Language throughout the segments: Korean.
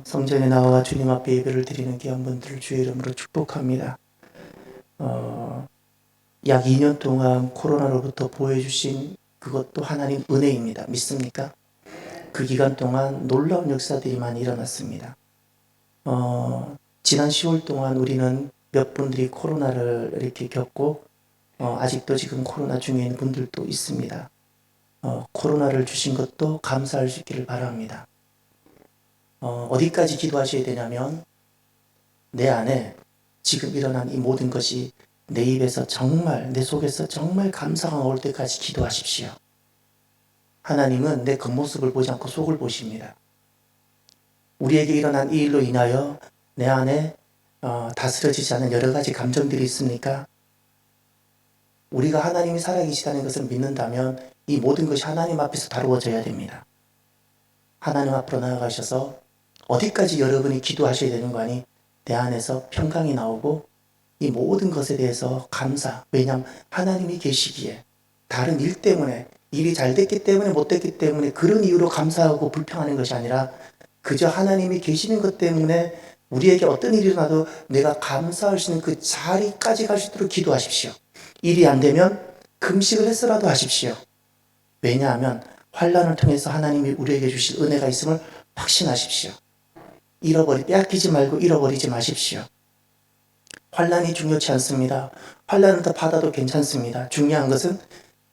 성전에 나와 주님 앞에 예배를 드리는 귀한 분들을 주의 이름으로 축복합니다. 약 2년 동안 코로나로부터 보호해주신 그것도 하나님 은혜입니다. 믿습니까? 그 기간 동안 놀라운 역사들이 많이 일어났습니다. 지난 10월 동안 우리는 몇 분들이 코로나를 이렇게 겪고 아직도 지금 코로나 중에 있는 분들도 있습니다. 코로나를 주신 것도 감사할 수 있기를 바랍니다. 어디까지 기도하셔야 되냐면 내 안에 지금 일어난 이 모든 것이 내 입에서 정말 내 속에서 정말 감사가 나올 때까지 기도하십시오. 하나님은 내 겉모습을 보지 않고 속을 보십니다. 우리에게 일어난 이 일로 인하여 내 안에 다스려지지 않은 여러 가지 감정들이 있습니까? 우리가 하나님이 살아계시다는 것을 믿는다면 이 모든 것이 하나님 앞에서 다루어져야 됩니다. 하나님 앞으로 나아가셔서 어디까지 여러분이 기도하셔야 되는 거 아니? 내 안에서 평강이 나오고 이 모든 것에 대해서 감사. 왜냐하면 하나님이 계시기에 다른 일 때문에 일이 잘 됐기 때문에 못 됐기 때문에 그런 이유로 감사하고 불평하는 것이 아니라 그저 하나님이 계시는 것 때문에 우리에게 어떤 일이 일어나도 내가 감사할 수 있는 그 자리까지 갈 수 있도록 기도하십시오. 일이 안 되면 금식을 해서라도 하십시오. 왜냐하면 환난을 통해서 하나님이 우리에게 주실 은혜가 있음을 확신하십시오. 빼앗기지 말고 잃어버리지 마십시오. 환난이 중요치 않습니다. 환난을 더 받아도 괜찮습니다. 중요한 것은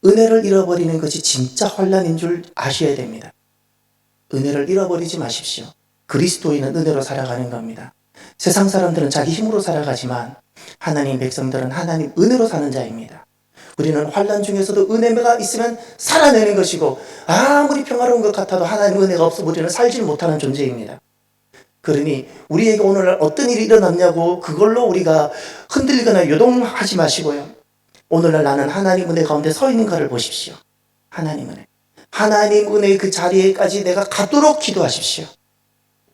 은혜를 잃어버리는 것이 진짜 환난인 줄 아셔야 됩니다. 은혜를 잃어버리지 마십시오. 그리스도인은 은혜로 살아가는 겁니다. 세상 사람들은 자기 힘으로 살아가지만 하나님 백성들은 하나님 은혜로 사는 자입니다. 우리는 환난 중에서도 은혜가 있으면 살아내는 것이고 아무리 평화로운 것 같아도 하나님 은혜가 없어 우리는 살지 못하는 존재입니다. 그러니 우리에게 오늘날 어떤 일이 일어났냐고 그걸로 우리가 흔들리거나 요동하지 마시고요. 오늘날 나는 하나님 은혜 가운데 서 있는가를 보십시오. 하나님 은혜. 하나님 은혜의 그 자리에까지 내가 가도록 기도하십시오.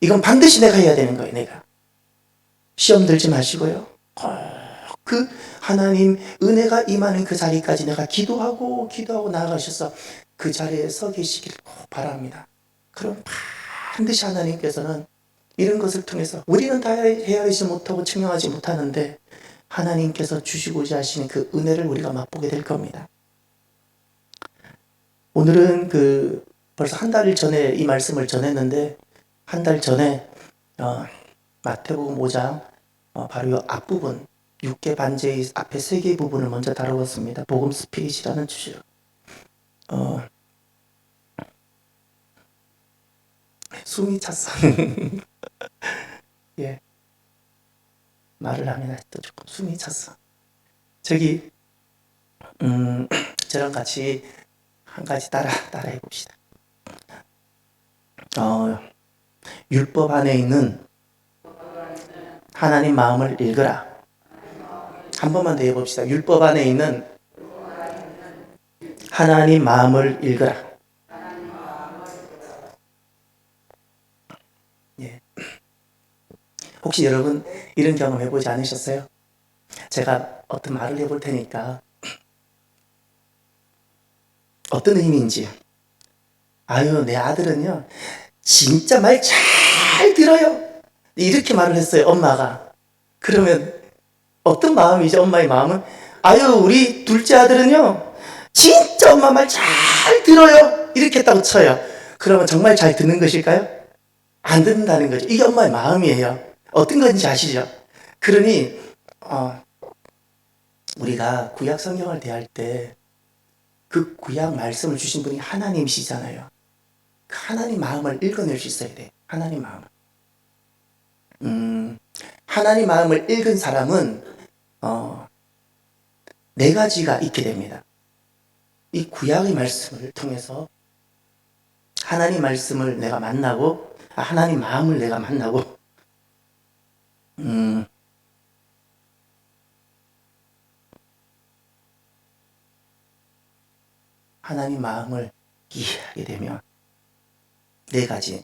이건 반드시 내가 해야 되는 거예요. 내가. 시험 들지 마시고요. 그 하나님 은혜가 임하는 그 자리까지 내가 기도하고 나아가셔서 그 자리에 서 계시기를 바랍니다. 그럼 반드시 하나님께서는 이런 것을 통해서 우리는 다 헤아리지 못하고 증명하지 못하는데 하나님께서 주시고자 하시는 그 은혜를 우리가 맛보게 될 겁니다. 오늘은 벌써 한 달 전에 이 말씀을 전했는데 한 달 전에 마태복음 5장 바로 이 앞부분 6개 반제의 앞에 3개 부분을 먼저 다루었습니다. 복음 스피릿이라는 주제로 숨이 찼어. 예, 말을 하면 또 조금 숨이 찼어. 저기 저랑 같이 한 가지 따라해 봅시다. 율법 안에 있는 하나님 마음을 읽으라. 한 번만 더 해봅시다. 율법 안에 있는 하나님 마음을 읽으라. 예. 혹시 여러분 이런 경험 해보지 않으셨어요? 제가 어떤 말을 해볼 테니까 어떤 의미인지. 아유, 내 아들은요 진짜 말 잘 들어요. 이렇게 말을 했어요, 엄마가. 그러면 어떤 마음이죠? 엄마의 마음은 아유, 우리 둘째 아들은요 진짜 엄마 말 잘 들어요. 이렇게 했다고 쳐요. 그러면 정말 잘 듣는 것일까요? 안 듣는다는 거죠. 이게 엄마의 마음이에요. 어떤 건지 아시죠? 그러니 우리가 구약 성경을 대할 때 그 구약 말씀을 주신 분이 하나님이시잖아요. 그 하나님 마음을 읽어낼 수 있어야 돼. 하나님 마음을. 하나님 마음을 읽은 사람은 네 가지가 있게 됩니다. 이 구약의 말씀을 통해서 하나님 말씀을 내가 만나고 하나님 마음을 내가 만나고 하나님 마음을 이해하게 되면 네 가지.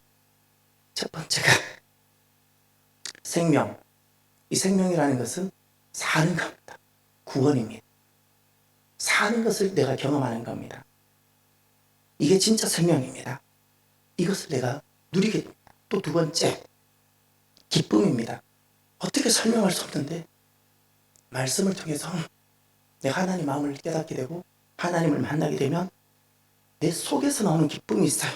첫 번째가 생명. 이 생명이라는 것은 사는 겁니다. 구원입니다. 사는 것을 내가 경험하는 겁니다. 이게 진짜 생명입니다. 이것을 내가 누리게 됩니다. 또 두 번째, 기쁨입니다. 어떻게 설명할 수 없는데 말씀을 통해서 내가 하나님 마음을 깨닫게 되고 하나님을 만나게 되면 내 속에서 나오는 기쁨이 있어요.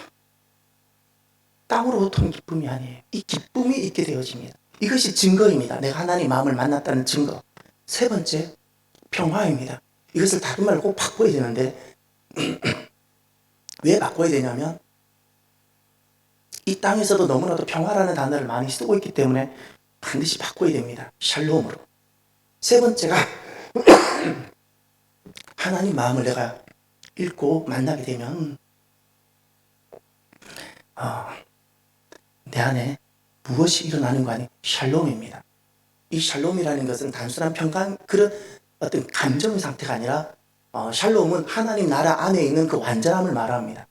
땅으로부터 오는 기쁨이 아니에요. 이 기쁨이 있게 되어집니다. 이것이 증거입니다. 내가 하나님 마음을 만났다는 증거. 세 번째, 평화입니다. 이것을 다른 말로 꼭 바꿔야 되는데 왜 바꿔야 되냐면 이 땅에서도 너무나도 평화라는 단어를 많이 쓰고 있기 때문에 반드시 바꿔야 됩니다. 샬롬으로. 세 번째가 하나님 마음을 내가 읽고 만나게 되면 내 안에 무엇이 일어나는 거 아니에요? 샬롬입니다. 이 샬롬이라는 것은 단순한 평강, 그런 어떤 감정의 상태가 아니라 샬롬은 하나님 나라 안에 있는 그 완전함을 말합니다.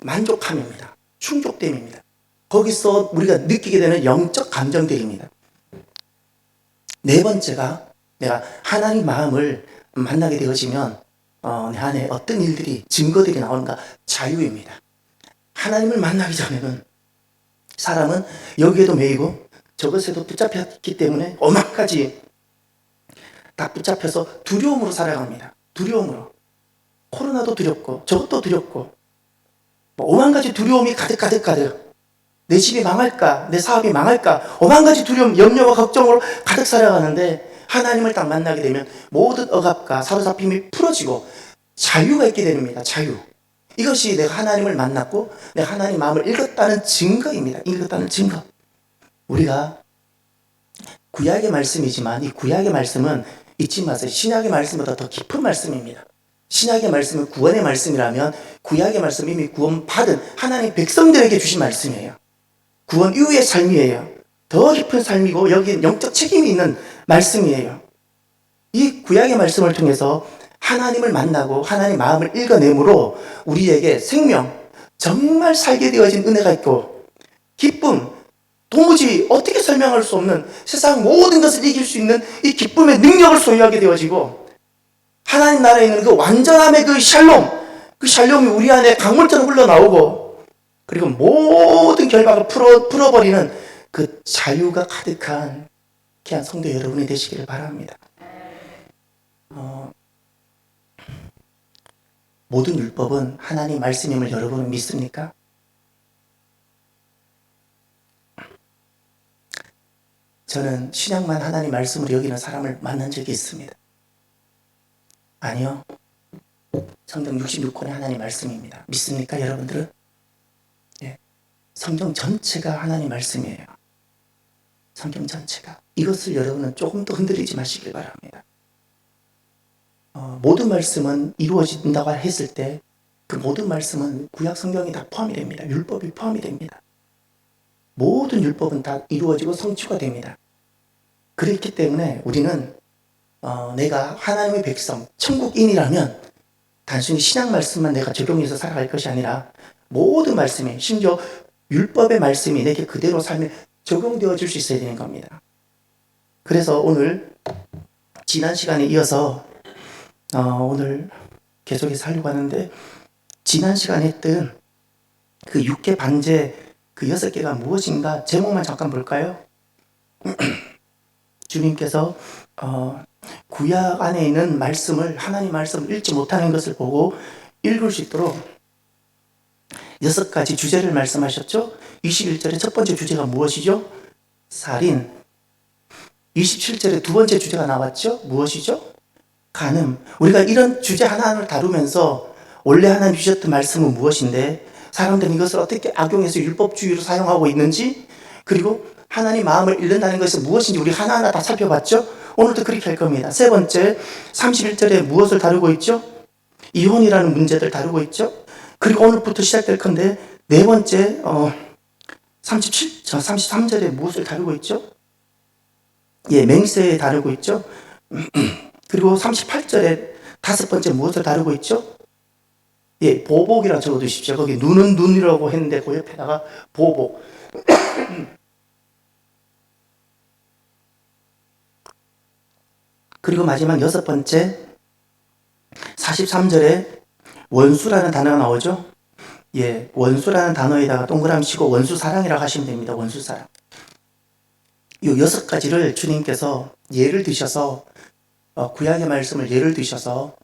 만족함입니다. 충족됨입니다. 거기서 우리가 느끼게 되는 영적 감정들입니다. 네 번째가 내가 하나님 마음을 만나게 되어지면 내 안에 어떤 일들이, 증거들이 나오는가? 자유입니다. 하나님을 만나기 전에는 사람은 여기에도 매이고 저것에도 붙잡혔기 때문에 오만 가지 다 붙잡혀서 두려움으로 살아갑니다. 두려움으로. 코로나도 두렵고 저것도 두렵고 오만 가지 두려움이 가득 내 집이 망할까, 내 사업이 망할까, 오만 가지 두려움, 염려와 걱정으로 가득 살아가는데 하나님을 딱 만나게 되면 모든 억압과 사로잡힘이 풀어지고 자유가 있게 됩니다. 자유. 이것이 내가 하나님을 만났고 내가 하나님 마음을 읽었다는 증거입니다. 읽었다는 증거. 우리가 구약의 말씀이지만 이 구약의 말씀은 잊지 마세요. 신약의 말씀보다 더 깊은 말씀입니다. 신약의 말씀은 구원의 말씀이라면 구약의 말씀은 이미 구원받은 하나님 백성들에게 주신 말씀이에요. 구원 이후의 삶이에요. 더 깊은 삶이고 여기엔 영적 책임이 있는 말씀이에요. 이 구약의 말씀을 통해서 하나님을 만나고 하나님의 마음을 읽어내므로 우리에게 생명, 정말 살게 되어진 은혜가 있고 기쁨, 도무지 어떻게 설명할 수 없는 세상 모든 것을 이길 수 있는 이 기쁨의 능력을 소유하게 되어지고 하나님 나라에 있는 그 완전함의 그 샬롬이 우리 안에 강물처럼 흘러나오고 그리고 모든 결박을 풀어버리는 그 자유가 가득한 귀한 성도 여러분이 되시기를 바랍니다. 모든 율법은 하나님 말씀임을 여러분은 믿습니까? 저는 신약만 하나님 말씀으로 여기는 사람을 만난 적이 있습니다. 아니요. 성경 66권의 하나님 말씀입니다. 믿습니까, 여러분들은? 예. 성경 전체가 하나님 말씀이에요. 성경 전체가. 이것을 여러분은 조금 더 흔들리지 마시길 바랍니다. 모든 말씀은 이루어진다고 했을 때 그 모든 말씀은 구약 성경이 다 포함이 됩니다. 율법이 포함이 됩니다. 모든 율법은 다 이루어지고 성취가 됩니다. 그렇기 때문에 우리는 내가 하나님의 백성, 천국인이라면 단순히 신약 말씀만 내가 적용해서 살아갈 것이 아니라 모든 말씀이, 심지어 율법의 말씀이 내게 그대로 삶에 적용되어질 수 있어야 되는 겁니다. 그래서 오늘 지난 시간에 이어서 오늘 계속해서 하려고 하는데 지난 시간에 했던 그 6개 반제 그 6개가 무엇인가 제목만 잠깐 볼까요? 주님께서 구약 안에 있는 말씀을 하나님 말씀을 읽지 못하는 것을 보고 읽을 수 있도록 6가지 주제를 말씀하셨죠. 21절의 첫 번째 주제가 무엇이죠? 살인. 27절에 두 번째 주제가 나왔죠. 무엇이죠? 간음. 우리가 이런 주제 하나하나를 다루면서 원래 하나님 주셨던 말씀은 무엇인데 사람들은 이것을 어떻게 악용해서 율법주의로 사용하고 있는지, 그리고 하나님 마음을 읽는다는 것이 무엇인지 우리 하나하나 다 살펴봤죠. 오늘도 그렇게 할 겁니다. 세 번째, 31절에 무엇을 다루고 있죠? 이혼이라는 문제들 다루고 있죠. 그리고 오늘부터 시작될 건데 네 번째 33절에 무엇을 다루고 있죠? 예, 맹세에 다루고 있죠. 그리고 38절에 다섯 번째 무엇을 다루고 있죠? 예, 보복이라고 적어두십시오. 거기 눈은 눈이라고 했는데 그 옆에다가 보복. 그리고 마지막 여섯 번째 43절에 원수라는 단어가 나오죠. 예, 원수라는 단어에다가 동그라미 치고 원수 사랑이라고 하시면 됩니다. 원수 사랑. 이 6가지를 주님께서 예를 드셔서 구약의 말씀을 예를 드셔서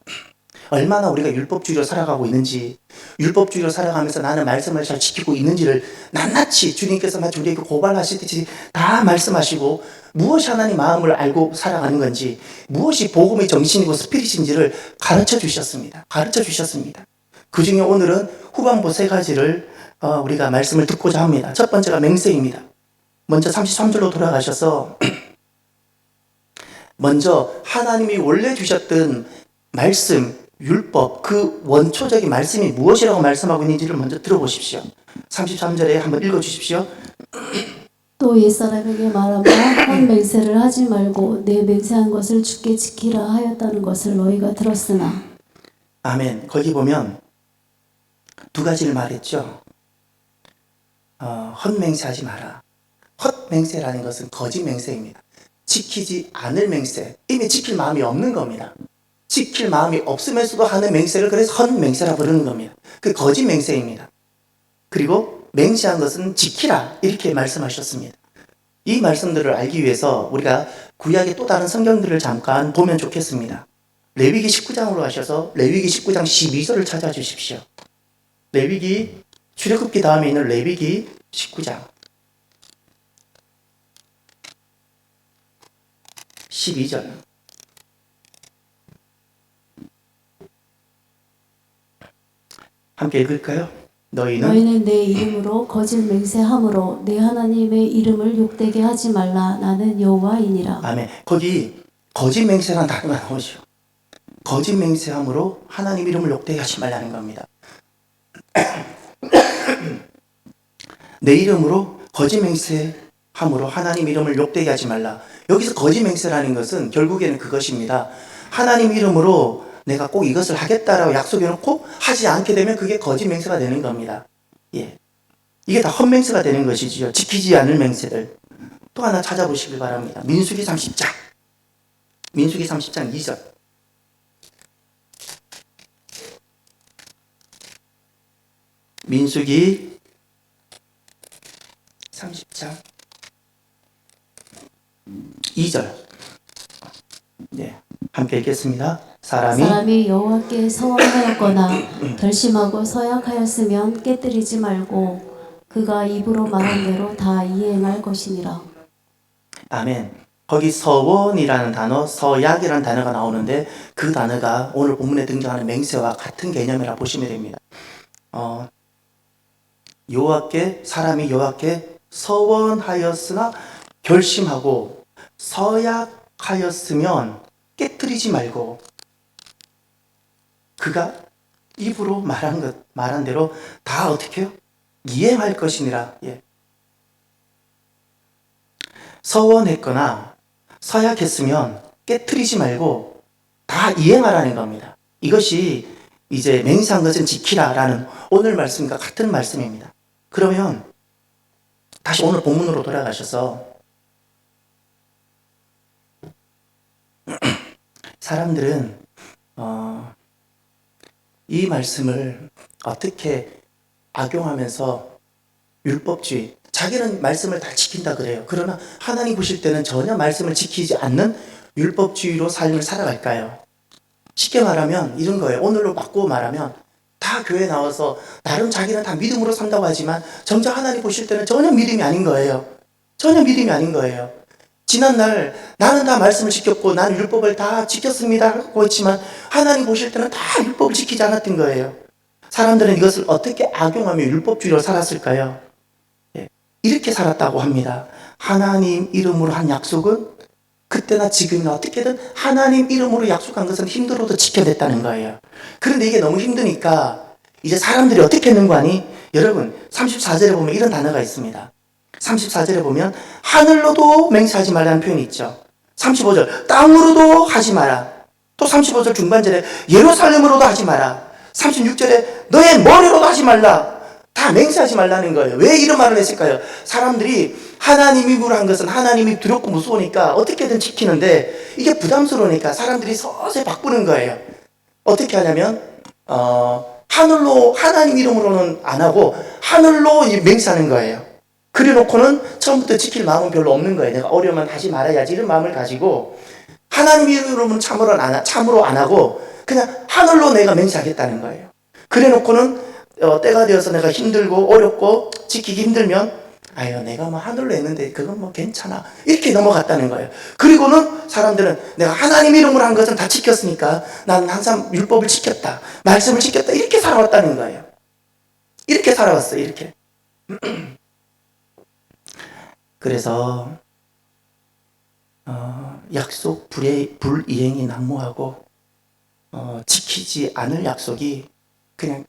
얼마나 우리가 율법주의로 살아가고 있는지, 율법주의로 살아가면서 나는 말씀을 잘 지키고 있는지를 낱낱이 주님께서 마치 우리에게 고발하시듯이 다 말씀하시고, 무엇이 하나님 마음을 알고 살아가는 건지, 무엇이 복음의 정신이고 스피릿인지를 가르쳐 주셨습니다. 가르쳐 주셨습니다. 그 중에 오늘은 후반부 3가지를 우리가 말씀을 듣고자 합니다. 첫 번째가 맹세입니다. 먼저 33절로 돌아가셔서 먼저 하나님이 원래 주셨던 말씀, 율법, 그 원초적인 말씀이 무엇이라고 말씀하고 있는지를 먼저 들어보십시오. 33절에 한번 읽어주십시오. 또 옛사람에게 말하며 한 맹세를 하지 말고 내 맹세한 것을 주께 지키라 하였다는 것을 너희가 들었으나. 아멘. 거기 보면 2가지를 말했죠. 헛맹세하지 마라. 헛맹세라는 것은 거짓 맹세입니다. 지키지 않을 맹세, 이미 지킬 마음이 없는 겁니다. 지킬 마음이 없으면서도 하는 맹세를 그래서 헛맹세라 부르는 겁니다. 그 거짓 맹세입니다. 그리고 맹세한 것은 지키라 이렇게 말씀하셨습니다. 이 말씀들을 알기 위해서 우리가 구약의 또 다른 성경들을 잠깐 보면 좋겠습니다. 레위기 19장으로 하셔서 레위기 19장 12절을 찾아주십시오. 레위기, 출애굽기 다음에 있는 레위기 19장 12절. 함께 읽을까요? 너희는 내 이름으로 거짓 맹세함으로 내 하나님의 이름을 욕되게 하지 말라. 나는 여호와이니라. 아멘. 거기 거짓 맹세라는 단어가 나오죠. 거짓 맹세함으로 하나님 이름을 욕되게 하지 말라는 겁니다. 내 이름으로 거짓 맹세함으로 하나님 이름을 욕되게 하지 말라. 여기서 거짓 맹세라는 것은 결국에는 그것입니다. 하나님 이름으로 내가 꼭 이것을 하겠다라고 약속해놓고 하지 않게 되면 그게 거짓 맹세가 되는 겁니다. 예, 이게 다 헛맹세가 되는 것이지요. 지키지 않을 맹세들. 또 하나 찾아보시길 바랍니다. 민수기 30장. 민수기 30장 2절. 민수기 30장 2절. 네, 함께 읽겠습니다. 사람이 여호와께 서원하였거나 결심하고 서약하였으면 깨뜨리지 말고 그가 입으로 말한 대로 다 이행할 것이니라. 아멘. 거기 서원이라는 단어, 서약이라는 단어가 나오는데 그 단어가 오늘 본문에 등장하는 맹세와 같은 개념이라 보시면 됩니다. 사람이 여호와께 서원하였으나 결심하고 서약하였으면 깨뜨리지 말고 그가 입으로 말한 대로 다 어떻게 해요? 이행할 것이니라. 예. 서원했거나 서약했으면 깨뜨리지 말고 다 이행하라는 겁니다. 이것이 이제 맹세한 것은 지키라라는 오늘 말씀과 같은 말씀입니다. 그러면 다시 오늘 본문으로 돌아가셔서 사람들은 이 말씀을 어떻게 악용하면서 율법주의, 자기는 말씀을 다 지킨다 그래요. 그러나 하나님 보실 때는 전혀 말씀을 지키지 않는 율법주의로 삶을 살아갈까요? 쉽게 말하면 이런 거예요. 오늘로 바꾸고 말하면 다 교회 나와서 나름 자기는 다 믿음으로 산다고 하지만 정작 하나님 보실 때는 전혀 믿음이 아닌 거예요. 전혀 믿음이 아닌 거예요. 지난날 나는 다 말씀을 지켰고 나는 율법을 다 지켰습니다 하고 했지만 하나님 보실 때는 다 율법을 지키지 않았던 거예요. 사람들은 이것을 어떻게 악용하며 율법주의로 살았을까요? 예, 이렇게 살았다고 합니다. 하나님 이름으로 한 약속은 그때나 지금이나 어떻게든 하나님 이름으로 약속한 것은 힘들어도 지켜냈다는 거예요. 그런데 이게 너무 힘드니까 이제 사람들이 어떻게 했는가 하니 여러분 34절에 보면 이런 단어가 있습니다. 34절에 보면 하늘로도 맹세하지 말라는 표현이 있죠. 35절 땅으로도 하지 마라. 또 35절 중반절에 예루살렘으로도 하지 마라. 36절에 너의 머리로도 하지 말라. 다 맹세하지 말라는 거예요. 왜 이런 말을 했을까요? 사람들이 하나님 입으로 한 것은 하나님이 두렵고 무서우니까 어떻게든 지키는데 이게 부담스러우니까 사람들이 서서히 바꾸는 거예요. 어떻게 하냐면 하늘로 하나님 이름으로는 안 하고 하늘로 맹세하는 거예요. 그래 놓고는 처음부터 지킬 마음은 별로 없는 거예요. 내가 어려우면 하지 말아야지 이런 마음을 가지고 하나님 이름으로는 참으로 안 하고 그냥 하늘로 내가 맹세하겠다는 거예요. 그래 놓고는 때가 되어서 내가 힘들고 어렵고 지키기 힘들면 아유 내가 뭐 하늘로 했는데 그건 뭐 괜찮아 이렇게 넘어갔다는 거예요. 그리고는 사람들은 내가 하나님 이름으로 한 것은 다 지켰으니까 나는 항상 율법을 지켰다 말씀을 지켰다 이렇게 살아왔다는 거예요. 이렇게 살아왔어요. 이렇게. 그래서 약속 불이행이 난무하고 지키지 않을 약속이 그냥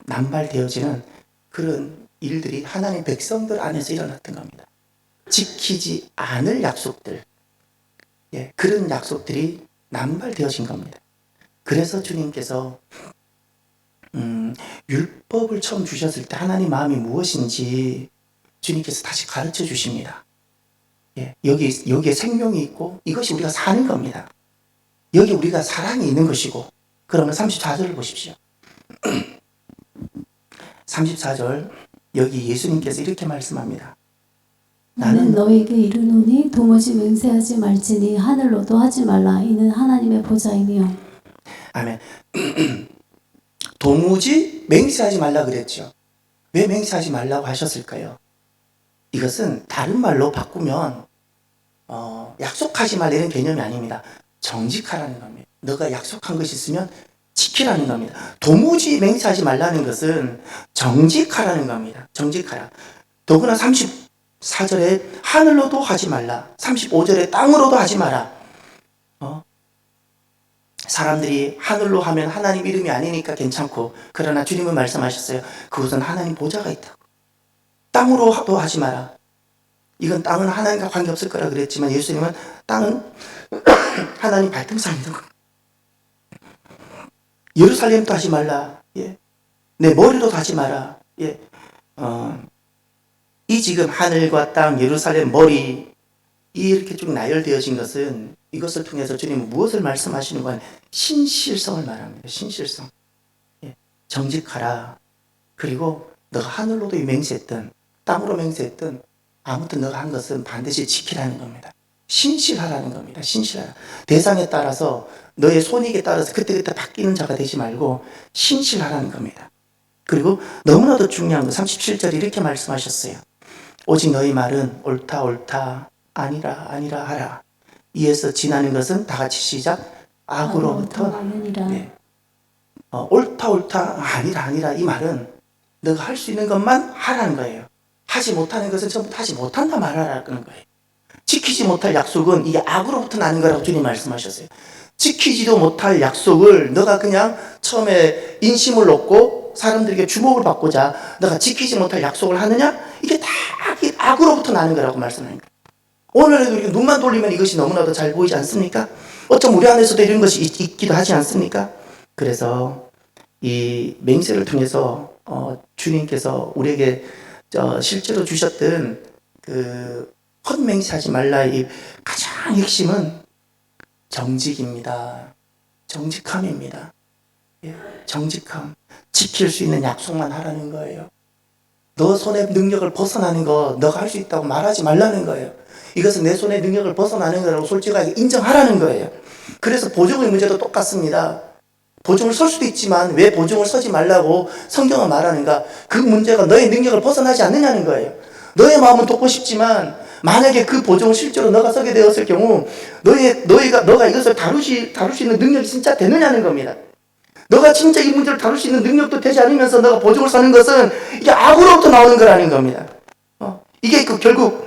남발되어지는 그런 일들이 하나님 백성들 안에서 일어났던 겁니다. 지키지 않을 약속들, 그런 약속들이 남발되어진 겁니다. 그래서 주님께서 율법을 처음 주셨을 때 하나님 마음이 무엇인지 주님께서 다시 가르쳐 주십니다. 여기에 생명이 있고 이것이 우리가 사는 겁니다. 여기 우리가 사랑이 있는 것이고. 그러면 34절을 보십시오. 34절 여기 예수님께서 이렇게 말씀합니다. 나는 너에게 이르노니 도무지 맹세하지 말지니 하늘로도 하지 말라. 이는 하나님의 보좌이니요. 아멘. 도무지 맹세하지 말라 그랬죠. 왜 맹세하지 말라고 하셨을까요? 이것은 다른 말로 바꾸면 약속하지 말라는 개념이 아닙니다. 정직하라는 겁니다. 너가 약속한 것이 있으면 지키라는 겁니다. 도무지 맹세하지 말라는 것은 정직하라는 겁니다. 정직하라. 더구나 34절에 하늘로도 하지 말라. 35절에 땅으로도 하지 마라. 사람들이 하늘로 하면 하나님 이름이 아니니까 괜찮고, 그러나 주님은 말씀하셨어요. 그곳은 하나님 보좌가 있다고. 땅으로도 하지 마라. 이건 땅은 하나님과 관계없을 거라 그랬지만 예수님은 땅은 하나님 발등상이다. 예루살렘도 하지 말라. 내 머리도 하지 마라. 이 지금 하늘과 땅, 예루살렘, 머리 이렇게 쭉 나열되어진 것은 이것을 통해서 주님은 무엇을 말씀하시는 거냐? 신실성을 말합니다. 신실성. 정직하라. 그리고 너가 하늘로도 맹세했던, 땅으로 맹세했던, 아무튼 너가 한 것은 반드시 지키라는 겁니다. 신실하라는 겁니다. 신실하라. 대상에 따라서 너의 손익에 따라서 그때그때 바뀌는 자가 되지 말고 신실하라는 겁니다. 그리고 너무나도 중요한 거 37절에 이렇게 말씀하셨어요. 오직 너희 말은 옳다 옳다 아니라 아니라 하라. 이에서 지나는 것은 다 같이 시작. 악으로부터 나느니라. 옳다 옳다 아니라 아니라 이 말은 너가 할 수 있는 것만 하라는 거예요. 하지 못하는 것은 전부 하지 못한다 말하라는 거예요. 지키지 못할 약속은 이게 악으로부터 나는 거라고 주님 말씀하셨어요. 지키지도 못할 약속을 너가 그냥 처음에 인심을 얻고 사람들에게 주목을 받고자 너가 지키지 못할 약속을 하느냐? 이게 다 악으로부터 나는 거라고 말씀합니다. 오늘에도 우리가 눈만 돌리면 이것이 너무나도 잘 보이지 않습니까? 어쩜 우리 안에서도 이런 것이 있기도 하지 않습니까? 그래서 이 맹세를 통해서 주님께서 우리에게 실제로 주셨던 그 헛맹세하지 말라의 가장 핵심은 정직입니다. 정직함입니다. 정직함. 지킬 수 있는 약속만 하라는 거예요. 너 손의 능력을 벗어나는 거 너가 할 수 있다고 말하지 말라는 거예요. 이것은 내 손의 능력을 벗어나는 거라고 솔직하게 인정하라는 거예요. 그래서 보증의 문제도 똑같습니다. 보증을 설 수도 있지만 왜 보증을 서지 말라고 성경은 말하는가? 그 문제가 너의 능력을 벗어나지 않느냐는 거예요. 너의 마음은 돕고 싶지만 만약에 그 보증을 실제로 너가 서게 되었을 경우 너가 이것을 다룰 수 있는 능력이 진짜 되느냐는 겁니다. 너가 진짜 이 문제를 다룰 수 있는 능력도 되지 않으면서 너가 보증을 서는 것은 이게 악으로부터 나오는 거라는 겁니다. 이게 결국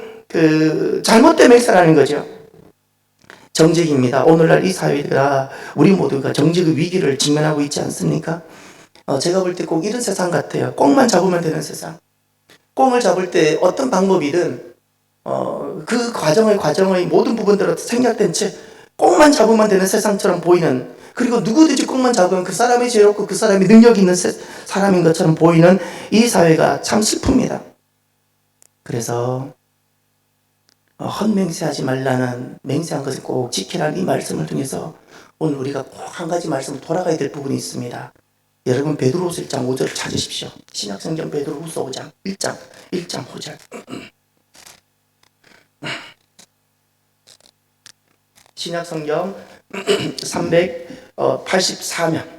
잘못된 맹세라는 거죠. 정직입니다. 오늘날 이 사회가 우리 모두가 정직의 위기를 직면하고 있지 않습니까? 제가 볼 때 꼭 이런 세상 같아요. 꽁만 잡으면 되는 세상. 꽁을 잡을 때 어떤 방법이든 그 과정의 모든 부분들로 생략된 채 꽁만 잡으면 되는 세상처럼 보이는, 그리고 누구든지 꽁만 잡으면 그 사람이 죄롭고 그 사람이 능력 있는 사람인 것처럼 보이는 이 사회가 참 슬픕니다. 그래서 헛맹세하지 말라는, 맹세한 것을 꼭 지키라는 이 말씀을 통해서 오늘 우리가 꼭 한 가지 말씀을 돌아가야 될 부분이 있습니다. 여러분 베드로후서 1장 5절을 찾으십시오. 신약성경 베드로후서 5장 1장 5절. 신약성경 384면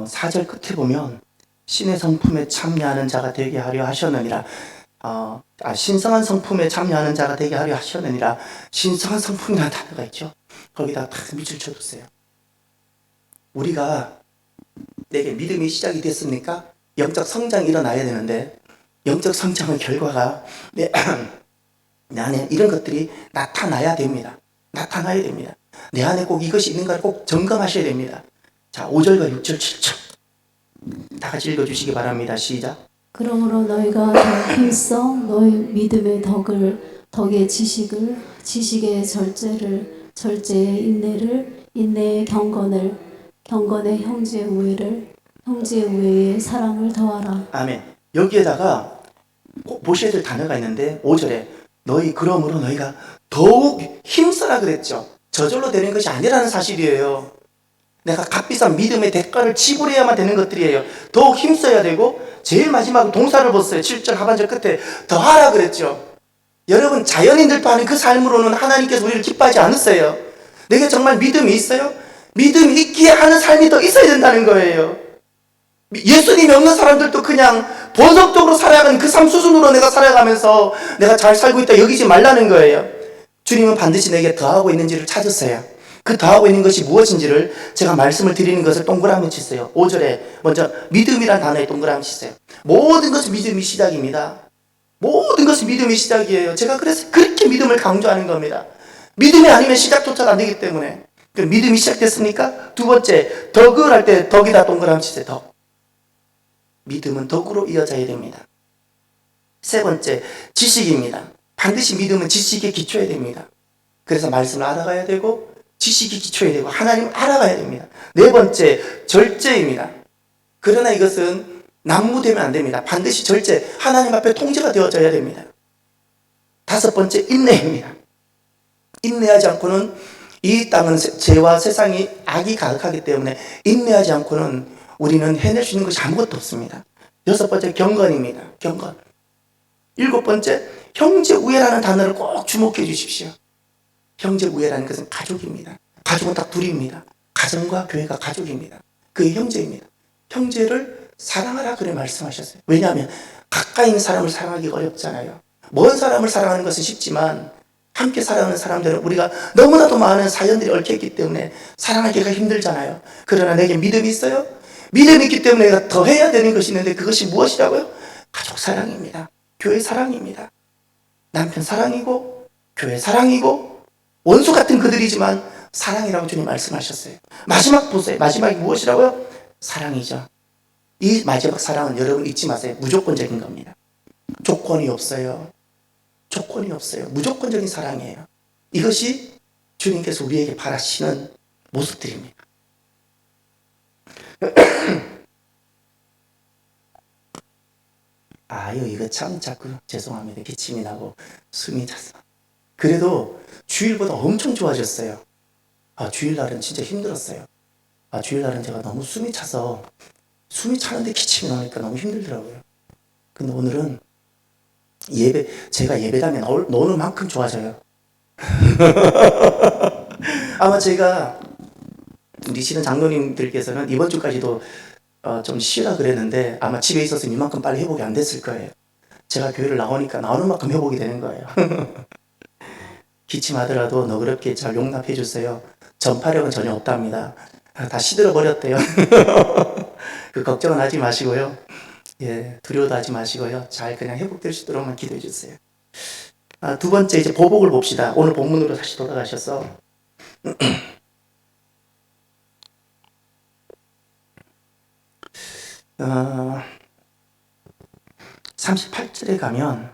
사절 끝에 보면 신의 성품에 참여하는 자가 되게 하려 하셨느니라. 신성한 성품에 참여하는 자가 되게 하려 하셨느니라. 신성한 성품이라는 단어가 있죠. 거기다 다 밑줄 쳐두세요. 우리가 내게 믿음이 시작이 됐습니까? 영적 성장이 일어나야 되는데 영적 성장의 결과가 내 안에 이런 것들이 나타나야 됩니다. 나타나야 됩니다. 내 안에 꼭 이것이 있는가를 꼭 점검하셔야 됩니다. 자, 5절과 6절, 7절 다 같이 읽어주시기 바랍니다. 시작. 그러므로 너희가 더 힘써 너희 믿음의 덕의 지식의 절제의 인내의 경건의 형제의 우애에 사랑을 더하라. 아멘. 여기에다가 꼭 보셔야 될 단어가 있는데 5절에 그러므로 너희가 더욱 힘써라 그랬죠. 저절로 되는 것이 아니라는 사실이에요. 내가 값비싼 믿음의 대가를 지불해야만 되는 것들이에요. 더욱 힘써야 되고 제일 마지막 동사를 보세요. 7절 하반절 끝에 더하라 그랬죠. 여러분 자연인들도 하는 그 삶으로는 하나님께서 우리를 기뻐하지 않으세요. 내게 정말 믿음이 있어요? 믿음이 있기에 하는 삶이 더 있어야 된다는 거예요. 예수님이 없는 사람들도 그냥 본성적으로 살아가는 그 삶 수준으로 내가 살아가면서 내가 잘 살고 있다 여기지 말라는 거예요. 주님은 반드시 내게 더하고 있는지를 찾으세요. 그 더하고 있는 것이 무엇인지를 제가 말씀을 드리는 것을 동그라미 치세요. 5절에 먼저 믿음이란 단어에 동그라미 치세요. 모든 것은 믿음이 시작입니다. 모든 것은 믿음이 시작이에요. 제가 그래서 그렇게 믿음을 강조하는 겁니다. 믿음이 아니면 시작조차도 안 되기 때문에. 그럼 믿음이 시작됐습니까? 두 번째, 덕을 할 때 덕이다 동그라미 치세요. 덕. 믿음은 덕으로 이어져야 됩니다. 세 번째, 지식입니다. 반드시 믿음은 지식에 기초해야 됩니다. 그래서 말씀을 알아가야 되고 지식이 기초해야 되고 하나님을 알아가야 됩니다. 네 번째, 절제입니다. 그러나 이것은 난무되면 안 됩니다. 반드시 절제, 하나님 앞에 통제가 되어져야 됩니다. 다섯 번째, 인내입니다. 인내하지 않고는 이 땅은 죄와 세상이 악이 가득하기 때문에 인내하지 않고는 우리는 해낼 수 있는 것이 아무것도 없습니다. 여섯 번째, 경건입니다. 경건. 일곱 번째, 형제우애라는 단어를 꼭 주목해 주십시오. 형제우애라는 것은 가족입니다. 가족은 딱 둘입니다. 가정과 교회가 가족입니다. 그게 형제입니다. 형제를 사랑하라 그래 말씀하셨어요. 왜냐하면 가까이 있는 사람을 사랑하기가 어렵잖아요. 먼 사람을 사랑하는 것은 쉽지만 함께 살아가는 사람들은 우리가 너무나도 많은 사연들이 얽혀있기 때문에 사랑하기가 힘들잖아요. 그러나 내게 믿음이 있어요? 믿음이 있기 때문에 내가 더 해야 되는 것이 있는데 그것이 무엇이라고요? 가족 사랑입니다. 교회 사랑입니다. 남편 사랑이고 교회 사랑이고 원수 같은 그들이지만 사랑이라고 주님 말씀하셨어요. 마지막 보세요. 마지막이 무엇이라고요? 사랑이죠. 이 마지막 사랑은 여러분 잊지 마세요. 무조건적인 겁니다. 조건이 없어요. 조건이 없어요. 무조건적인 사랑이에요. 이것이 주님께서 우리에게 바라시는 모습들입니다. 이거 참 자꾸 죄송합니다. 기침이 나고 숨이 차서. 그래도 주일보다 엄청 좋아졌어요. 주일날은 진짜 힘들었어요. 주일날은 제가 너무 숨이 차서 숨이 차는데 기침이 나니까 너무 힘들더라고요. 근데 오늘은 제가 예배당에 노는 만큼 좋아져요. 아마 제가 우리 장로님들께서는 이번 주까지도 좀 쉬라 그랬는데 아마 집에 있었으면 이만큼 빨리 회복이 안 됐을 거예요. 제가 교회를 나오니까 나오는 만큼 회복이 되는 거예요. 기침하더라도 너그럽게 잘 용납해 주세요. 전파력은 전혀 없답니다. 다 시들어 버렸대요. 그 걱정은 하지 마시고요. 두려워도 하지 마시고요. 잘 그냥 회복될 수 있도록만 기도해 주세요. 두 번째 이제 보복을 봅시다. 오늘 본문으로 다시 돌아가셔서 38절에 가면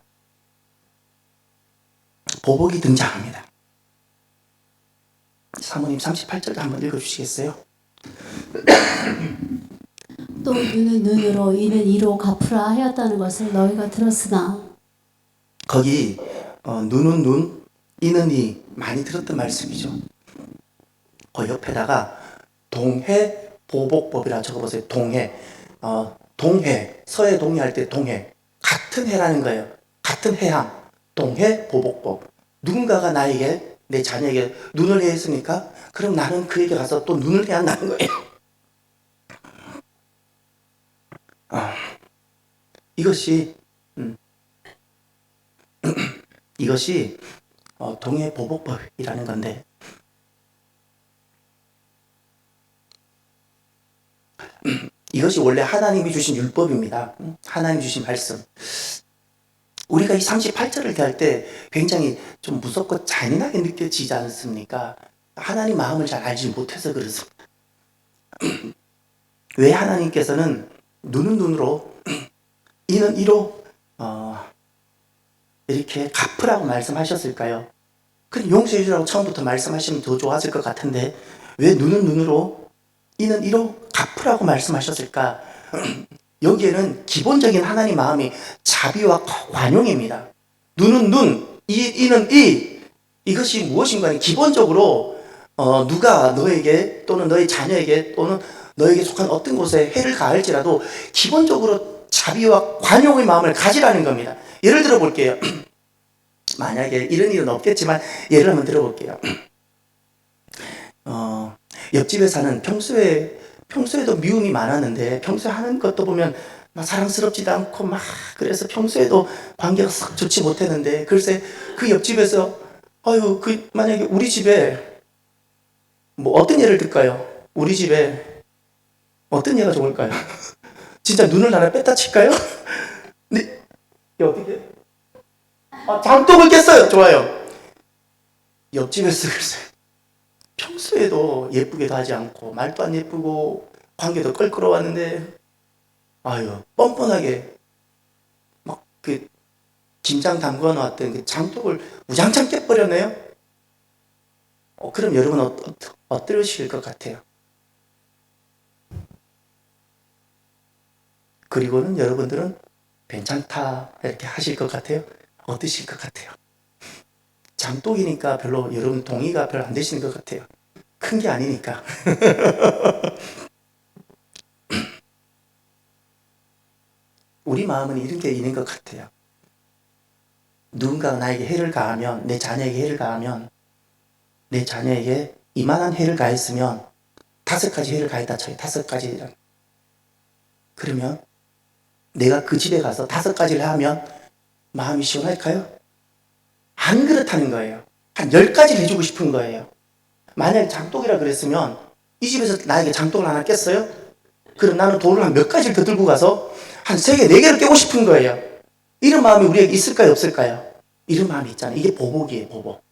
보복이 등장합니다. 사모님 38절 한번 읽어주시겠어요? 또 눈은 눈으로 이는 이로 갚으라 하였다는 것을 너희가 들었으나 거기 눈은 눈, 이는 이 많이 들었던 말씀이죠. 그 옆에다가 동해보복법이라 적어보세요. 동해, 서해 동해할 때 동해, 같은 해라는 거예요. 같은 해양, 동해보복법. 누군가가 나에게, 내 자녀에게 눈을 해했으니까 그럼 나는 그에게 가서 또 눈을 해야 한다는 거예요. 이것이 이것이 동해보복법이라는 건데, 이것이 원래 하나님이 주신 율법입니다. 하나님이 주신 말씀. 우리가 이 38절을 대할 때 굉장히 좀 무섭고 잔인하게 느껴지지 않습니까? 하나님 마음을 잘 알지 못해서 그렇습니다. 왜 하나님께서는 눈은 눈으로, 이는 이로 이렇게 갚으라고 말씀하셨을까요? 그럼 용서해 주라고 처음부터 말씀하시면 더 좋았을 것 같은데 왜 눈은 눈으로, 이는 이로 갚으라고 말씀하셨을까? 여기에는 기본적인 하나님 마음이 자비와 관용입니다. 눈은 눈, 이는 이. 이것이 무엇인가? 기본적으로 누가 너에게 또는 너의 자녀에게 또는 너에게 속한 어떤 곳에 해를 가할지라도 기본적으로 자비와 관용의 마음을 가지라는 겁니다. 예를 들어 볼게요. 만약에 이런 일은 없겠지만 예를 한번 들어볼게요. 옆집에 사는 평소에도 미움이 많았는데 평소에 하는 것도 보면 막 사랑스럽지도 않고 막 그래서 평소에도 관계가 썩 좋지 못했는데 글쎄 그 옆집에서 만약에 우리 집에 뭐 어떤 예를 들까요? 우리 집에 어떤 예가 좋을까요? 진짜 눈을 하나 뺐다 칠까요? 네, 어떻게? 장독을 깼어요. 좋아요. 옆집에서 글쎄 평소에도 예쁘게도 하지 않고 말도 안 예쁘고 관계도 껄끄러웠는데 뻔뻔하게 막 그 김장 담궈 놨던 그 장독을 우장창 깨버렸네요. 그럼 여러분 어떠실 것 같아요? 그리고는 여러분들은 괜찮다 이렇게 하실 것 같아요? 어떠실 것 같아요? 장독이니까 별로 여러분 동의가 별로 안 되시는 것 같아요. 큰 게 아니니까. 우리 마음은 이런 게 있는 것 같아요. 누군가가 나에게 해를 가하면, 내 자녀에게 해를 가하면, 내 자녀에게 이만한 해를 가했으면 5가지 해를 가했다 쳐요. 5가지. 그러면 내가 그 집에 가서 5가지를 하면 마음이 시원할까요? 안 그렇다는 거예요. 한 10가지를 해주고 싶은 거예요. 만약에 장독이라 그랬으면 이 집에서 나에게 장독을 하나 깼어요? 그럼 나는 돌을 한 몇 가지를 더 들고 가서 한 3개, 4개를 깨고 싶은 거예요. 이런 마음이 우리에게 있을까요? 없을까요? 이런 마음이 있잖아요. 이게 보복이에요. 보복.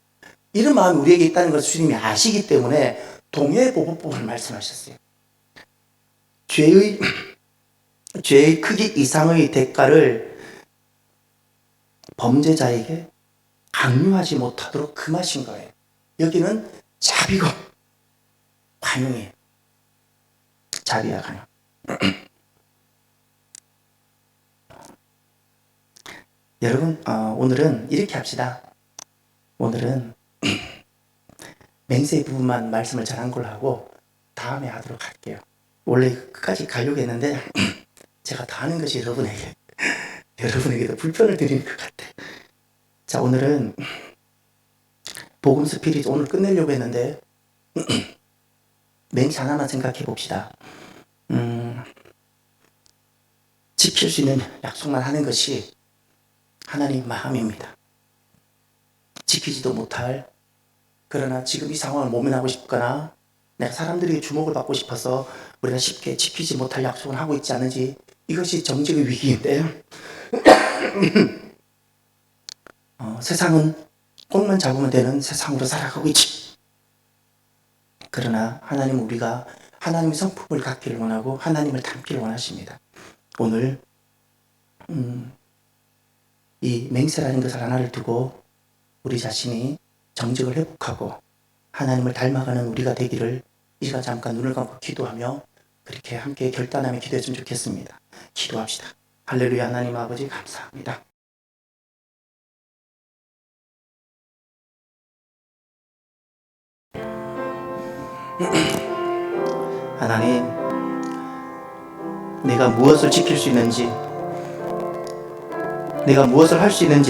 이런 마음이 우리에게 있다는 것을 주님이 아시기 때문에 동해보복법을 말씀하셨어요. 죄의 크기 이상의 대가를 범죄자에게 강요하지 못하도록 금하신 거예요. 여기는 자비고 관용이에요. 자비와 관용. 여러분, 오늘은 이렇게 합시다. 오늘은 맹세 부분만 말씀을 잘한 걸로 하고 다음에 하도록 할게요. 원래 끝까지 가려고 했는데 제가 다 하는 것이 여러분에게도 불편을 드리는 것 같아요. 자, 오늘은 복음 스피릿 오늘 끝내려고 했는데 맹세 하나만 생각해 봅시다. 지킬 수 있는 약속만 하는 것이 하나님 마음입니다. 지키지도 못할, 그러나 지금 이 상황을 모면하고 싶거나 내가 사람들에게 주목을 받고 싶어서 우리가 쉽게 지키지 못할 약속을 하고 있지 않은지, 이것이 정직의 위기인데요. 세상은 꽃만 잡으면 되는 세상으로 살아가고 있지. 그러나 하나님은 우리가 하나님의 성품을 갖기를 원하고 하나님을 닮기를 원하십니다. 오늘 이 맹세라는 것을 하나를 두고 우리 자신이 정직을 회복하고 하나님을 닮아가는 우리가 되기를 이 시간 잠깐 눈을 감고 기도하며 그렇게 함께 결단하며 기도했으면 좋겠습니다. 기도합시다. 할렐루야. 하나님 아버지 감사합니다. 하나님, 내가 무엇을 지킬 수 있는지, 내가 무엇을 할 수 있는지